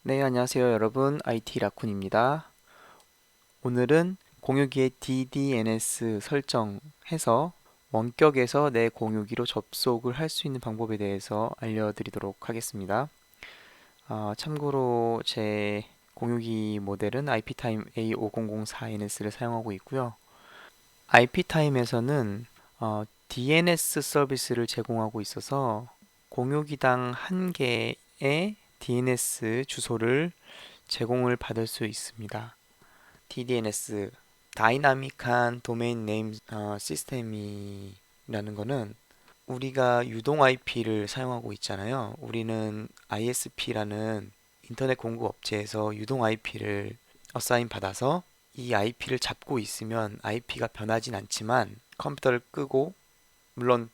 네, 안녕하세요, 여러분. IT 라쿤입니다. 오늘은 공유기의 DDNS 설정해서 원격에서 내 공유기로 접속을 할 수 있는 방법에 대해서 알려드리도록 하겠습니다. 참고로 제 공유기 모델은 IP타임 A5004NS를 사용하고 있고요. IP타임에서는 DNS 서비스를 제공하고 있어서 공유기당 한 개의 DNS 주소를 제공을 받을 수 있습니다. DDNS, 다이나믹한 도메인 네임 시스템이라는 거는 우리가 유동 IP를 사용하고 있잖아요. 우리는 ISP라는 인터넷 공급 업체에서 유동 IP를 어사인 받아서 이 IP를 잡고 있으면 IP가 변하진 않지만 컴퓨터를 끄고, 물론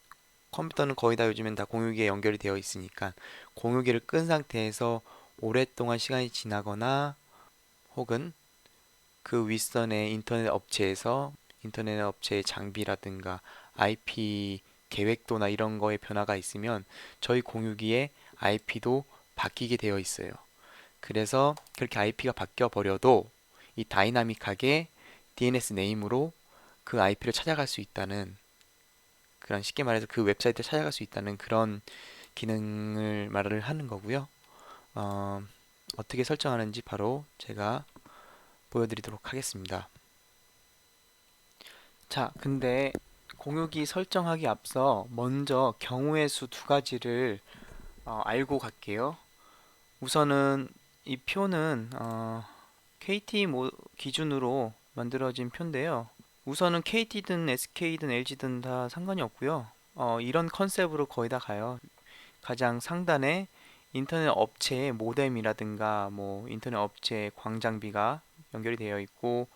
컴퓨터는 거의 다 요즘엔 다 공유기에 연결이 되어 있으니까 공유기를 끈 상태에서 오랫동안 시간이 지나거나 혹은 그 윗선의 인터넷 업체의 장비라든가 IP 계획도나 이런 거에 변화가 있으면 저희 공유기에 IP도 바뀌게 되어 있어요. 그래서 그렇게 IP가 바뀌어 버려도 이 다이나믹하게 DNS 네임으로 그 IP를 찾아갈 수 있다는, 그런, 쉽게 말해서 그 웹사이트를 찾아갈 수 있다는 그런 기능을 말을 하는 거고요. 어, 어떻게 설정하는지 바로 제가 보여드리도록 하겠습니다. 자, 근데 공유기 설정하기 앞서 먼저 경우의 수 두 가지를 알고 갈게요. 우선은 이 표는 KT 기준으로 만들어진 표인데요. 우선은 KT든 SK든 LG든 다 상관이 없고요. 이런 컨셉으로 거의 다 가요. 가장 상단에 인터넷 업체의 모뎀이라든가 뭐 인터넷 업체의 광장비가 연결이 되어 있고,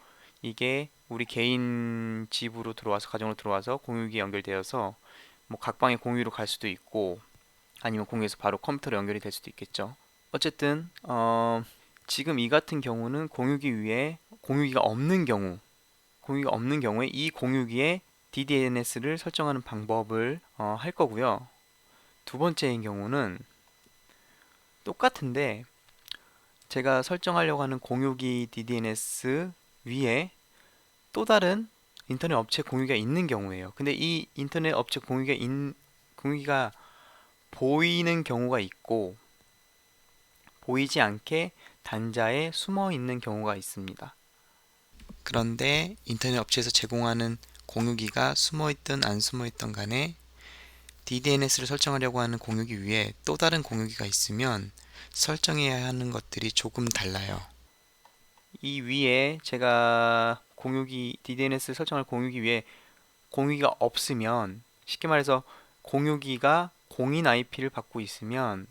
이게 우리 개인 집으로 들어와서, 가정으로 들어와서 공유기에 연결되어서 뭐 각방에 공유로 갈 수도 있고, 아니면 공유에서 바로 컴퓨터로 연결이 될 수도 있겠죠. 어쨌든 지금 이 같은 경우는 공유기 위에 공유기가 없는 경우에 이 공유기에 DDNS를 설정하는 방법을 할 거고요. 두 번째인 경우는 똑같은데 제가 설정하려고 하는 공유기 DDNS 위에 또 다른 인터넷 업체 공유기가 있는 경우예요. 근데 이 인터넷 업체 공유기가 보이는 경우가 있고, 보이지 않게 단자에 숨어 있는 경우가 있습니다. 그런데 인터넷 업체에서 제공하는 공유기가 숨어 있든 안 숨어 있든 간에 DDNS를 설정하려고 하는 공유기 위에 또 다른 공유기가 있으면 설정해야 하는 것들이 조금 달라요. 이 위에 제가 공유기 DNS 설정할 공유기 위에 공유기가 없으면, 쉽게 말해서 공유기가 공인 IP를 받고 있으면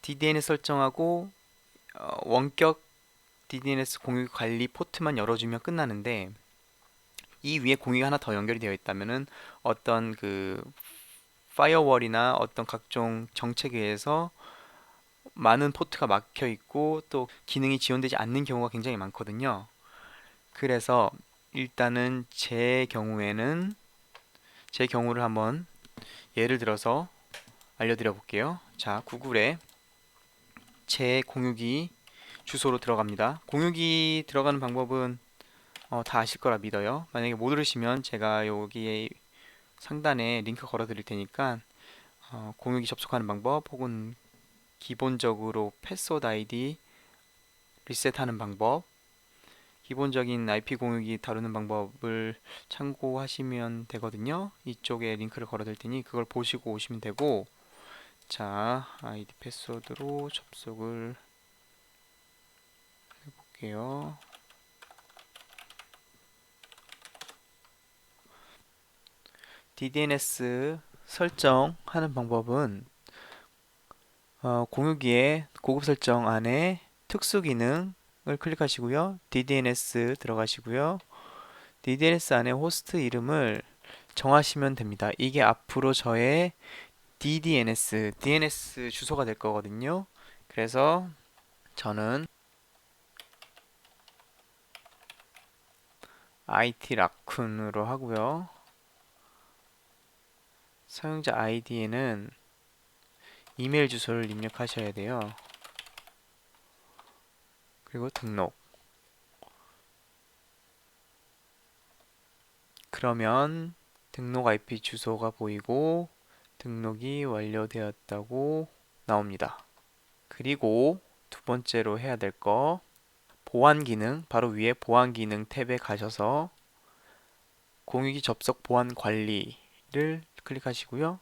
DDNS 설정하고 원격 DDNS 공유기 관리 포트만 열어주면 끝나는데, 이 위에 공유기가 하나 더 연결이 되어 있다면은 어떤 그 파이어월이나 어떤 각종 정책에 의해서 많은 포트가 막혀 있고 또 기능이 지원되지 않는 경우가 굉장히 많거든요. 그래서 일단은 제 경우를 한번 예를 들어서 알려드려 볼게요. 자, 구글에 제 공유기 주소로 들어갑니다. 공유기 들어가는 방법은 다 아실 거라 믿어요. 만약에 모르시면 제가 여기에 상단에 링크 걸어 드릴 테니까 공유기 접속하는 방법, 혹은 기본적으로 패스워드 아이디 리셋하는 방법, 기본적인 IP 공유기 다루는 방법을 참고하시면 되거든요. 이쪽에 링크를 걸어 드릴 테니 그걸 보시고 오시면 되고, 자, 아이디 패스워드로 접속을 해볼게요. DDNS 설정하는 방법은 공유기에 고급 설정 안에 특수 기능을 클릭하시고요. DDNS 들어가시고요. DDNS 안에 호스트 이름을 정하시면 됩니다. 이게 앞으로 저의 DNS 주소가 될 거거든요. 그래서 저는 IT 라쿤으로 하고요. 사용자 아이디에는 이메일 주소를 입력하셔야 돼요. 그리고 등록. 그러면 등록 IP 주소가 보이고 등록이 완료되었다고 나옵니다. 그리고 두 번째로 해야 될 거, 보안 기능, 바로 위에 보안 기능 탭에 가셔서 공유기 접속 보안 관리를 클릭하시고요.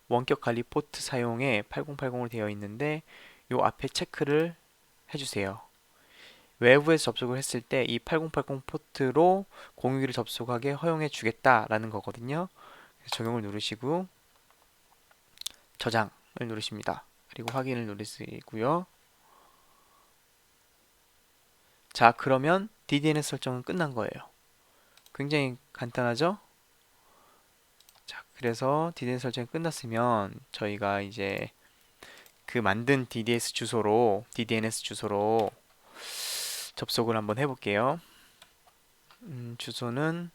원격 관리 포트 사용에 8080으로 되어 있는데 요 앞에 체크를 해주세요. 외부에서 접속을 했을 때 이 8080 포트로 공유기를 접속하게 허용해 주겠다라는 거거든요. 그래서 적용을 누르시고 저장을 누르십니다. 그리고 확인을 누르시고요. 자, 그러면 DDNS 설정은 끝난 거예요. 굉장히 간단하죠? 자, 그래서 DDNS 설정이 끝났으면 저희가 이제 그 만든 DDNS 주소로 접속을 한번 해볼게요. 주소는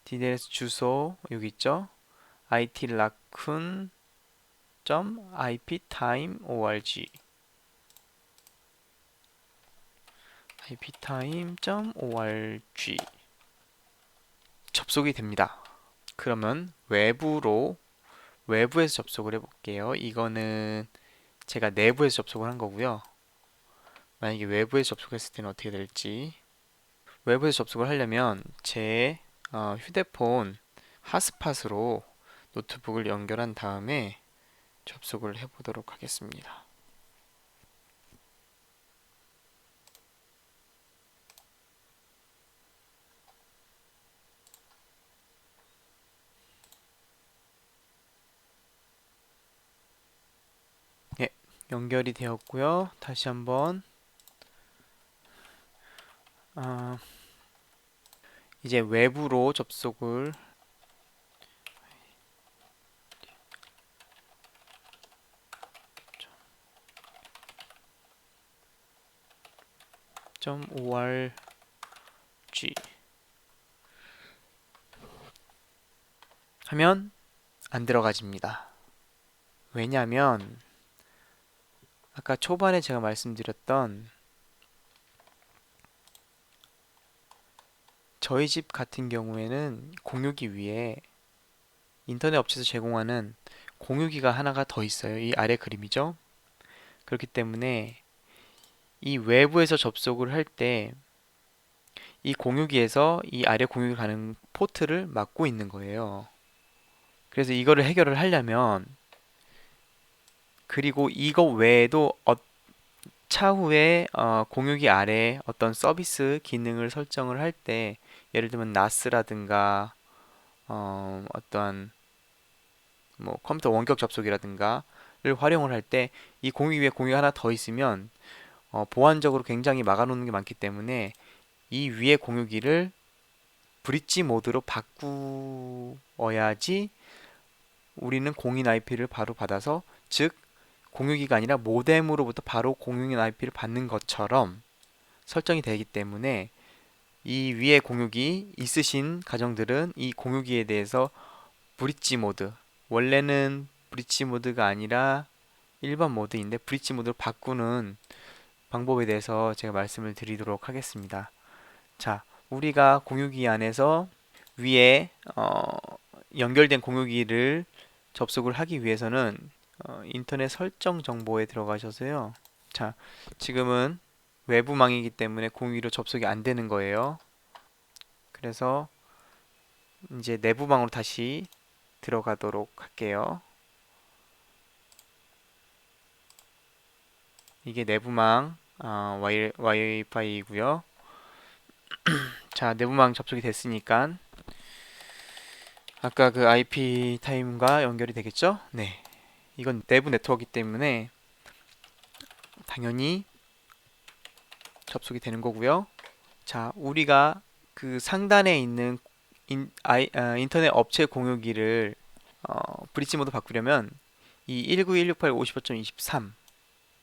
DNS 주소 여기 있죠? itraccoon.iptime.org iptime.org 접속이 됩니다. 그러면 외부에서 접속을 해볼게요. 이거는 제가 내부에서 접속을 한 거고요. 만약에 외부에서 접속했을 때는 어떻게 될지. 외부에서 접속을 하려면 제 휴대폰 핫스팟으로 노트북을 연결한 다음에 접속을 해보도록 하겠습니다. 예, 연결이 되었고요. 다시 한번 이제 외부로 접속을 .org 하면 안 들어가집니다. 왜냐하면 아까 초반에 제가 말씀드렸던 저희 집 같은 경우에는 공유기 위에 인터넷 업체에서 제공하는 공유기가 하나가 더 있어요. 이 아래 그림이죠. 그렇기 때문에 이 외부에서 접속을 할 때 이 공유기에서 이 아래 공유기 가는 포트를 막고 있는 거예요. 그래서 이거를 해결을 하려면, 그리고 이거 외에도 차후에 공유기 아래 어떤 서비스 기능을 설정을 할 때, 예를 들면 NAS라든가 어떤 뭐 컴퓨터 원격 접속이라든가를 활용을 할 때 이 공유기 위에 공유기 하나 더 있으면 보안적으로 굉장히 막아놓는 게 많기 때문에 이 위에 공유기를 브릿지 모드로 바꾸어야지 우리는 공인 IP를 바로 받아서, 즉 공유기가 아니라 모뎀으로부터 바로 공인 IP를 받는 것처럼 설정이 되기 때문에 이 위에 공유기 있으신 가정들은 이 공유기에 대해서 브릿지 모드, 원래는 브릿지 모드가 아니라 일반 모드인데 브릿지 모드로 바꾸는 방법에 대해서 제가 말씀을 드리도록 하겠습니다. 자, 우리가 공유기 안에서 위에 연결된 공유기를 접속을 하기 위해서는 인터넷 설정 정보에 들어가셔서요. 자, 지금은 외부망이기 때문에 공유기로 접속이 안 되는 거예요. 그래서 이제 내부망으로 다시 들어가도록 할게요. 이게 내부망 와이파이이고요. 자, 내부망 접속이 됐으니까 아까 그 IP 타임과 연결이 되겠죠? 네. 이건 내부 네트워크이기 때문에 당연히 접속이 되는 거고요. 자, 우리가 그 상단에 있는 인터넷 업체 공유기를 브릿지 모드 바꾸려면 이 1916855.23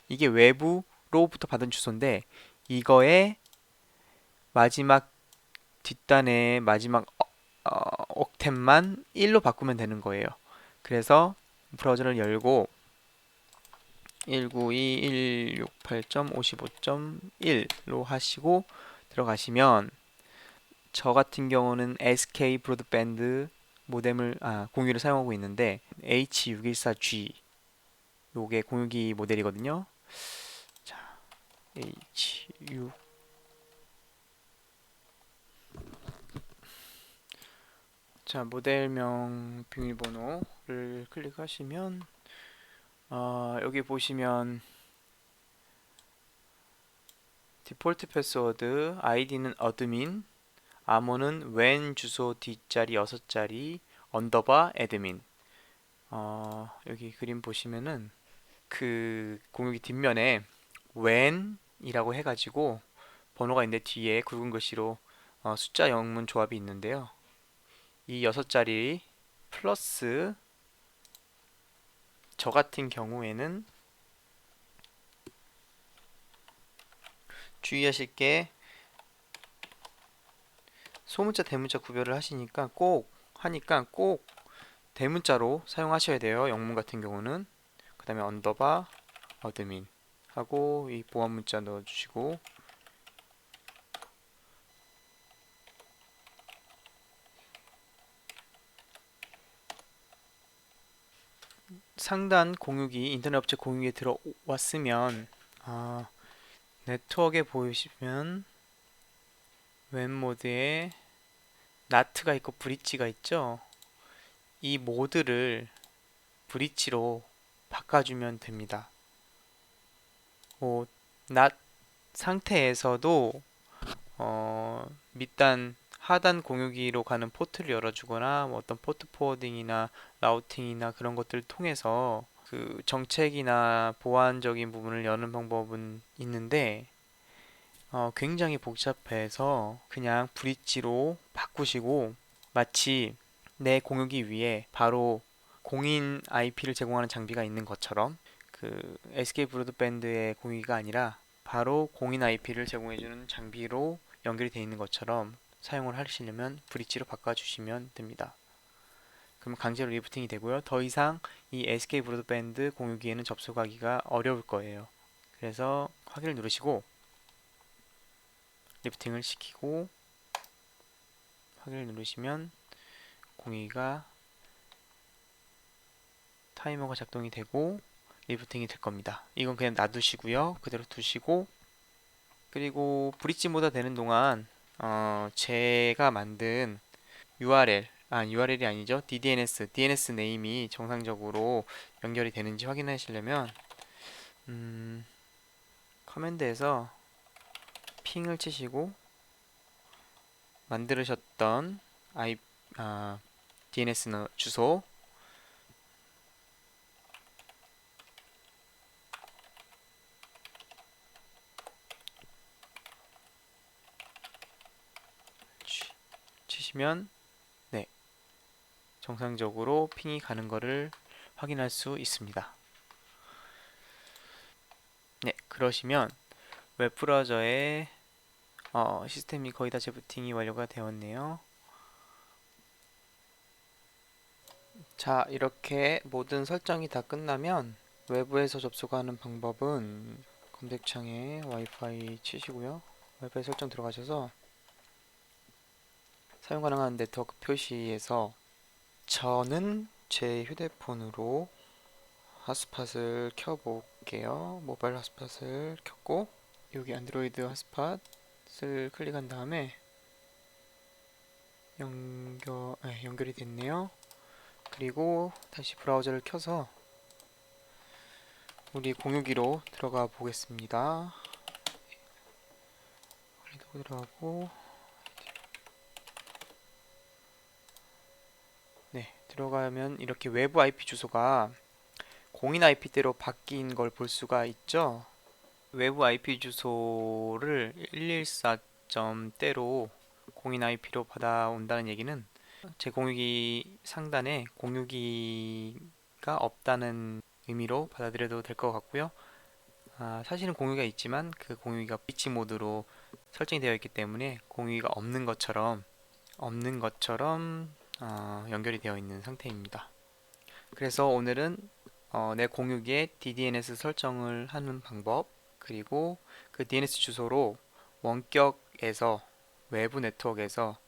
이게 외부로부터 받은 주소인데, 이거의 마지막 뒷단의 마지막 옥텟만 1로 바꾸면 되는 거예요. 그래서 브라우저를 열고 192.168.55.1로 하시고 들어가시면 저 같은 경우는 SK 브로드밴드 모뎀을 공유를 사용하고 있는데 H614G 요게 공유기 모델이거든요. 자, H6 자, 모델명 비밀번호를 클릭하시면 여기 보시면 디폴트 패스워드, 아이디는 어드민, 암호는 웬 주소 뒷자리 6자리 언더바 애드민. 여기 그림 보시면은 그 공유기 뒷면에 웬이라고 해가지고 번호가 있는데 뒤에 굵은 글씨로 숫자 영문 조합이 있는데요. 이 6자리 플러스 저 같은 경우에는 주의하실 게 소문자 대문자 구별을 하니까 꼭 대문자로 사용하셔야 돼요. 영문 같은 경우는. 그 다음에 언더바 어드민 하고 이 보안 문자 넣어주시고 상단 공유기 인터넷 업체 공유기에 들어왔으면 네트워크에 보시면 웹 모드에 나트가 있고 브릿지가 있죠. 이 모드를 브릿지로 바꿔주면 됩니다. 낫 상태에서도 밑단 하단 공유기로 가는 포트를 열어주거나 뭐 어떤 포트 포워딩이나 라우팅이나 그런 것들을 통해서 그 정책이나 보안적인 부분을 여는 방법은 있는데 굉장히 복잡해서 그냥 브릿지로 바꾸시고 마치 내 공유기 위에 바로 공인 IP를 제공하는 장비가 있는 것처럼 그 SK 브로드밴드의 공유기가 아니라 바로 공인 IP를 제공해주는 장비로 연결이 되어 있는 것처럼 사용을 하시려면 브릿지로 바꿔주시면 됩니다. 그럼 강제로 리부팅이 되고요. 더 이상 이 SK 브로드밴드 공유기에는 접속하기가 어려울 거예요. 그래서 확인을 누르시고 리부팅을 시키고 확인을 누르시면 공유기가 타이머가 작동이 되고 리부팅이 될 겁니다. 이건 그냥 놔두시고요. 그대로 두시고 그리고 브릿지 모드가 되는 동안 제가 만든 URL이 아니죠. DNS 네임이 정상적으로 연결이 되는지 확인하시려면 커맨드에서 핑을 치시고 만들으셨던 DNS 주소 치시면 네, 정상적으로 핑이 가는 거를 확인할 수 있습니다. 네, 그러시면 웹브라우저에 시스템이 거의 다 재부팅이 완료가 되었네요. 자, 이렇게 모든 설정이 다 끝나면 외부에서 접속하는 방법은 검색창에 와이파이 치시고요. 와이파이 설정 들어가셔서 사용 가능한 네트워크 표시에서 저는 제 휴대폰으로 핫스팟을 켜볼게요. 모바일 핫스팟을 켰고 여기 안드로이드 핫스팟을 클릭한 다음에 연결이 됐네요. 그리고 다시 브라우저를 켜서 우리 공유기로 들어가 보겠습니다. 들어가고 네, 들어가면 이렇게 외부 IP 주소가 공인 IP대로 바뀐 걸 볼 수가 있죠. 외부 IP 주소를 114.대로 공인 IP로 받아온다는 얘기는 제 공유기 상단에 공유기가 없다는 의미로 받아들여도 될 것 같고요. 사실은 공유기가 있지만 그 공유기가 비치 모드로 설정이 되어 있기 때문에 공유기가 없는 것처럼 연결이 되어 있는 상태입니다. 그래서 오늘은 내 공유기에 DDNS 설정을 하는 방법, 그리고 그 DNS 주소로 원격에서 외부 네트워크에서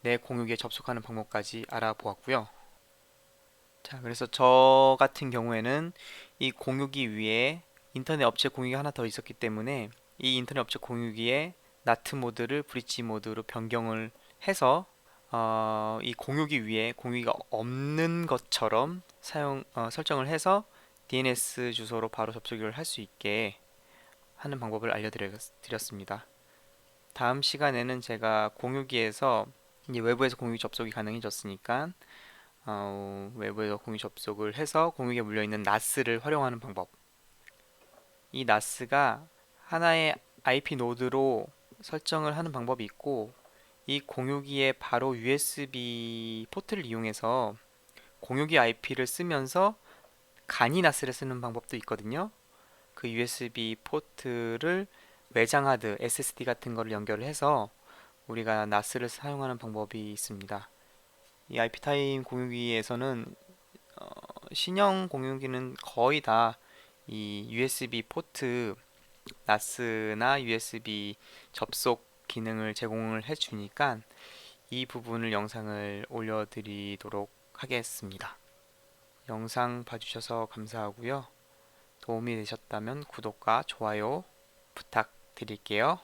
내 공유기에 접속하는 방법까지 알아보았고요. 자, 그래서 저 같은 경우에는 이 공유기 위에 인터넷 업체 공유기가 하나 더 있었기 때문에 이 인터넷 업체 공유기에 나트 모드를 브릿지 모드로 변경을 해서 이 공유기 위에 공유기가 없는 것처럼 설정을 해서 DNS 주소로 바로 접속을 할 수 있게 하는 방법을 알려드렸습니다. 다음 시간에는 제가 공유기에서 이제 외부에서 공유기 접속이 가능해졌으니까 외부에서 공유 접속을 해서 공유기에 물려있는 NAS를 활용하는 방법. 이 NAS가 하나의 IP 노드로 설정을 하는 방법이 있고, 이 공유기에 바로 USB 포트를 이용해서 공유기 IP를 쓰면서 간이 NAS를 쓰는 방법도 있거든요. 그 USB 포트를 외장 하드, SSD 같은 거를 연결을 해서 우리가 NAS를 사용하는 방법이 있습니다. 이 IP타임 공유기에서는 신형 공유기는 거의 다 이 USB 포트, NAS나 USB 접속 기능을 제공을 해주니까 이 부분을 영상을 올려드리도록 하겠습니다. 영상 봐주셔서 감사하고요. 도움이 되셨다면 구독과 좋아요 부탁드릴게요.